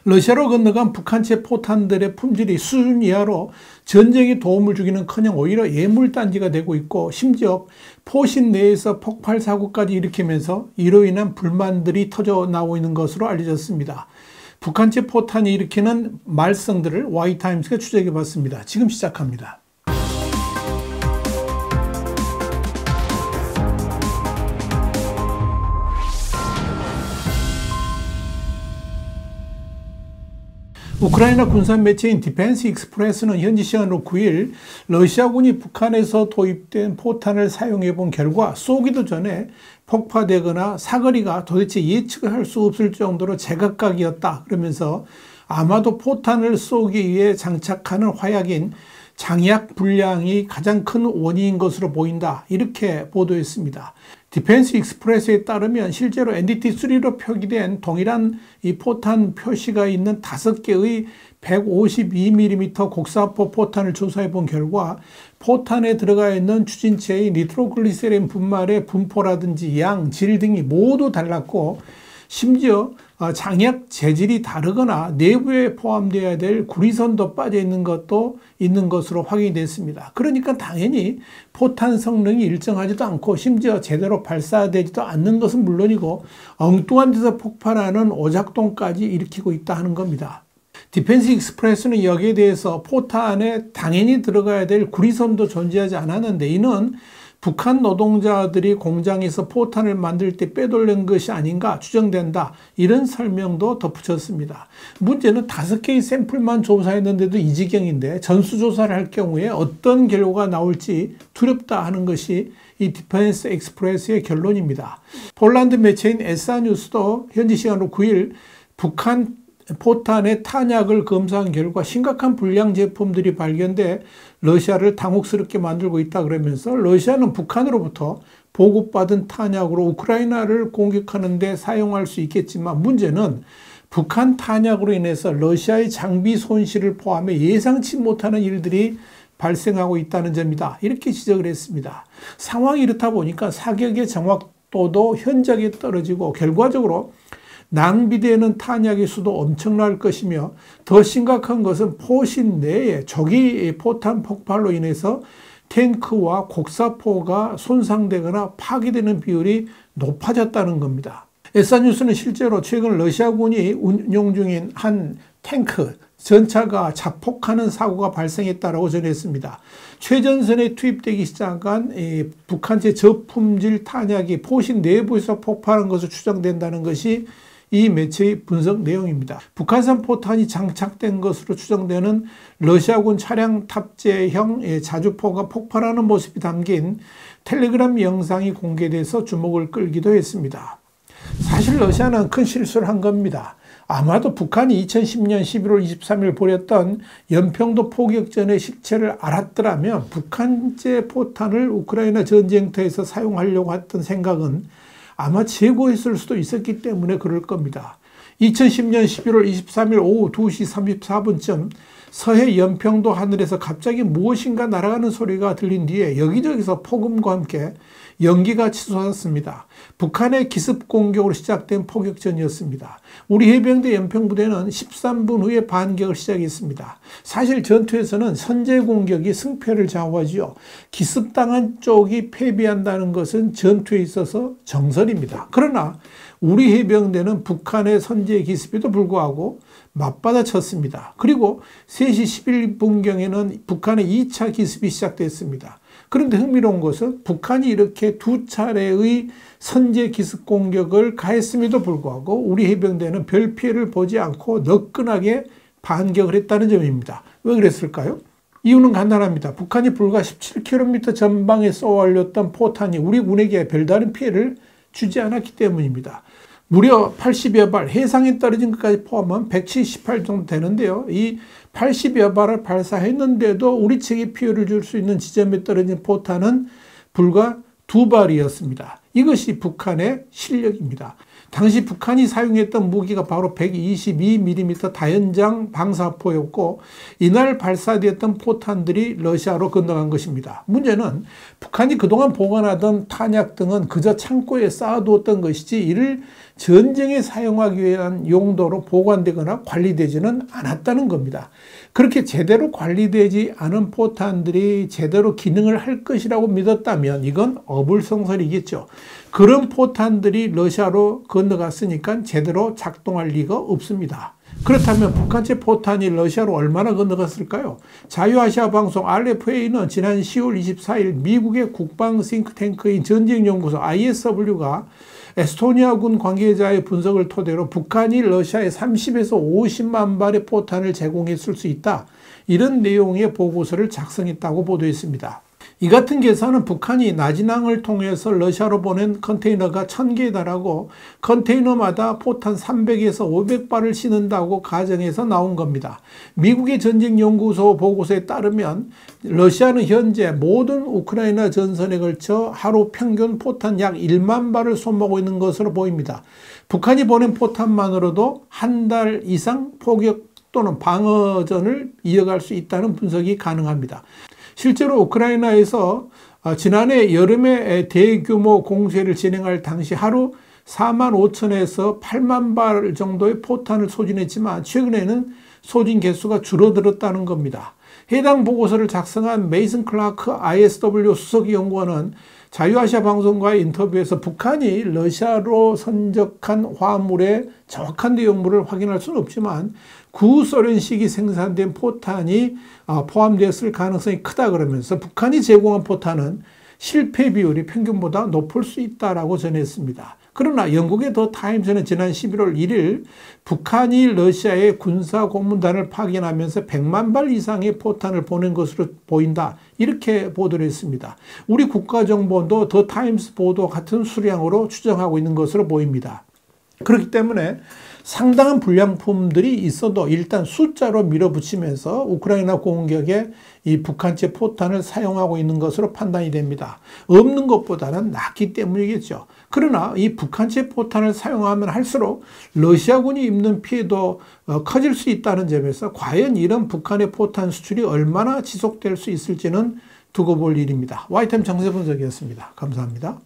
러시아로 건너간 북한제 포탄들의 품질이 수준 이하로 전쟁에 도움을 주기는커녕 오히려 예물단지가 되고 있고, 심지어 포신 내에서 폭발 사고까지 일으키면서 이로 인한 불만들이 터져 나오고 있는 것으로 알려졌습니다. 북한제 포탄이 일으키는 말썽들을 Y타임스가 추적해 봤습니다. 지금 시작합니다. 우크라이나 군사 매체인 디펜스 익스프레스는 현지 시간으로 9일 러시아군이 북한에서 도입된 포탄을 사용해 본 결과 쏘기도 전에 폭파되거나 사거리가 도대체 예측할 수 없을 정도로 제각각이었다. 그러면서 아마도 포탄을 쏘기 위해 장착하는 화약인 장약 불량이 가장 큰 원인인 것으로 보인다. 이렇게 보도했습니다. 디펜스 익스프레스에 따르면 실제로 NDT-3로 표기된 동일한 이 포탄 표시가 있는 5개의 152mm 곡사포 포탄을 조사해 본 결과 포탄에 들어가 있는 추진체의 니트로글리세린 분말의 분포라든지 양, 질 등이 모두 달랐고, 심지어 장약 재질이 다르거나 내부에 포함되어야 될 구리선도 빠져 있는 것도 있는 것으로 확인이 됐습니다. 그러니까 당연히 포탄 성능이 일정하지도 않고 심지어 제대로 발사되지도 않는 것은 물론이고 엉뚱한 데서 폭발하는 오작동까지 일으키고 있다 하는 겁니다. 디펜스 익스프레스는 여기에 대해서 포탄에 당연히 들어가야 될 구리선도 존재하지 않았는데, 이는 북한 노동자들이 공장에서 포탄을 만들 때 빼돌린 것이 아닌가 추정된다. 이런 설명도 덧붙였습니다. 문제는 5개의 샘플만 조사했는데도 이 지경인데 전수조사를 할 경우에 어떤 결과가 나올지 두렵다 하는 것이 이 디펜스 익스프레스의 결론입니다. 폴란드 매체인 에사뉴스도 현지 시간으로 9일 북한 포탄의 탄약을 검사한 결과 심각한 불량 제품들이 발견돼 러시아를 당혹스럽게 만들고 있다 그러면서, 러시아는 북한으로부터 보급받은 탄약으로 우크라이나를 공격하는 데 사용할 수 있겠지만 문제는 북한 탄약으로 인해서 러시아의 장비 손실을 포함해 예상치 못하는 일들이 발생하고 있다는 점이다. 이렇게 지적을 했습니다. 상황이 이렇다 보니까 사격의 정확도도 현저하게 떨어지고 결과적으로 낭비되는 탄약의 수도 엄청날 것이며, 더 심각한 것은 포신 내에 조기 포탄 폭발로 인해서 탱크와 곡사포가 손상되거나 파괴되는 비율이 높아졌다는 겁니다. 에사뉴스는 실제로 최근 러시아군이 운용 중인 한 탱크, 전차가 자폭하는 사고가 발생했다고 전했습니다. 최전선에 투입되기 시작한 북한제 저품질 탄약이 포신 내부에서 폭발한 것으로 추정된다는 것이 이 매체의 분석 내용입니다. 북한산 포탄이 장착된 것으로 추정되는 러시아군 차량 탑재형 자주포가 폭발하는 모습이 담긴 텔레그램 영상이 공개돼서 주목을 끌기도 했습니다. 사실 러시아는 큰 실수를 한 겁니다. 아마도 북한이 2010년 11월 23일 벌였던 연평도 포격전의 실체를 알았더라면 북한제 포탄을 우크라이나 전쟁터에서 사용하려고 했던 생각은 아마 재고했을 수도 있었기 때문에 그럴 겁니다. 2010년 11월 23일 오후 2시 34분쯤 서해 연평도 하늘에서 갑자기 무엇인가 날아가는 소리가 들린 뒤에 여기저기서 폭음과 함께 연기가 치솟았습니다. 북한의 기습 공격으로 시작된 포격전이었습니다. 우리 해병대 연평부대는 13분 후에 반격을 시작했습니다. 사실 전투에서는 선제 공격이 승패를 좌우하지요. 기습당한 쪽이 패배한다는 것은 전투에 있어서 정설입니다. 그러나 우리 해병대는 북한의 선제 기습에도 불구하고 맞받아쳤습니다. 그리고 3시 11분경에는 북한의 2차 기습이 시작됐습니다. 그런데 흥미로운 것은 북한이 이렇게 2차례의 선제 기습 공격을 가했음에도 불구하고 우리 해병대는 별 피해를 보지 않고 너끈하게 반격을 했다는 점입니다. 왜 그랬을까요? 이유는 간단합니다. 북한이 불과 17km 전방에 쏘아 올렸던 포탄이 우리 군에게 별다른 피해를 주지 않았기 때문입니다. 무려 80여 발, 해상에 떨어진 것까지 포함하면 178 정도 되는데요. 이 80여 발을 발사했는데도 우리 측에 피해를 줄 수 있는 지점에 떨어진 포탄은 불과 2발이었습니다. 이것이 북한의 실력입니다. 당시 북한이 사용했던 무기가 바로 122mm 다연장 방사포였고, 이날 발사되었던 포탄들이 러시아로 건너간 것입니다. 문제는 북한이 그동안 보관하던 탄약 등은 그저 창고에 쌓아두었던 것이지 이를 전쟁에 사용하기 위한 용도로 보관되거나 관리되지는 않았다는 겁니다. 그렇게 제대로 관리되지 않은 포탄들이 제대로 기능을 할 것이라고 믿었다면 이건 어불성설이겠죠. 그런 포탄들이 러시아로 건너갔으니까 제대로 작동할 리가 없습니다. 그렇다면 북한제 포탄이 러시아로 얼마나 건너갔을까요? 자유아시아 방송 RFA는 지난 10월 24일 미국의 국방 싱크탱크인 전쟁연구소 ISW가 에스토니아군 관계자의 분석을 토대로 북한이 러시아에 30에서 50만 발의 포탄을 제공했을 수 있다. 이런 내용의 보고서를 작성했다고 보도했습니다. 이 같은 계산은 북한이 나진항을 통해서 러시아로 보낸 컨테이너가 1000개에 달하고 컨테이너마다 포탄 300에서 500발을 싣는다고 가정해서 나온 겁니다. 미국의 전쟁연구소 보고서에 따르면 러시아는 현재 모든 우크라이나 전선에 걸쳐 하루 평균 포탄 약 1만 발을 쏘모고 있는 것으로 보입니다. 북한이 보낸 포탄만으로도 한 달 이상 포격 또는 방어전을 이어갈 수 있다는 분석이 가능합니다. 실제로 우크라이나에서 지난해 여름에 대규모 공세를 진행할 당시 하루 4만 5천에서 8만 발 정도의 포탄을 소진했지만 최근에는 소진 개수가 줄어들었다는 겁니다. 해당 보고서를 작성한 메이슨 클라크 ISW 수석 연구원은 자유아시아 방송과의 인터뷰에서 북한이 러시아로 선적한 화물의 정확한 내용물을 확인할 수는 없지만 구소련식이 생산된 포탄이 포함되었을 가능성이 크다 그러면서 북한이 제공한 포탄은 실패 비율이 평균보다 높을 수 있다라고 전했습니다. 그러나 영국의 더 타임스는 지난 11월 1일 북한이 러시아에 군사 고문단을 파견하면서 100만 발 이상의 포탄을 보낸 것으로 보인다. 이렇게 보도를 했습니다. 우리 국가정보원도 더 타임스 보도 같은 수량으로 추정하고 있는 것으로 보입니다. 그렇기 때문에 상당한 불량품들이 있어도 일단 숫자로 밀어붙이면서 우크라이나 공격에 이 북한제 포탄을 사용하고 있는 것으로 판단이 됩니다. 없는 것보다는 낫기 때문이겠죠. 그러나 이 북한제 포탄을 사용하면 할수록 러시아군이 입는 피해도 커질 수 있다는 점에서 과연 이런 북한의 포탄 수출이 얼마나 지속될 수 있을지는 두고 볼 일입니다. 와이타임 정세 분석이었습니다. 감사합니다.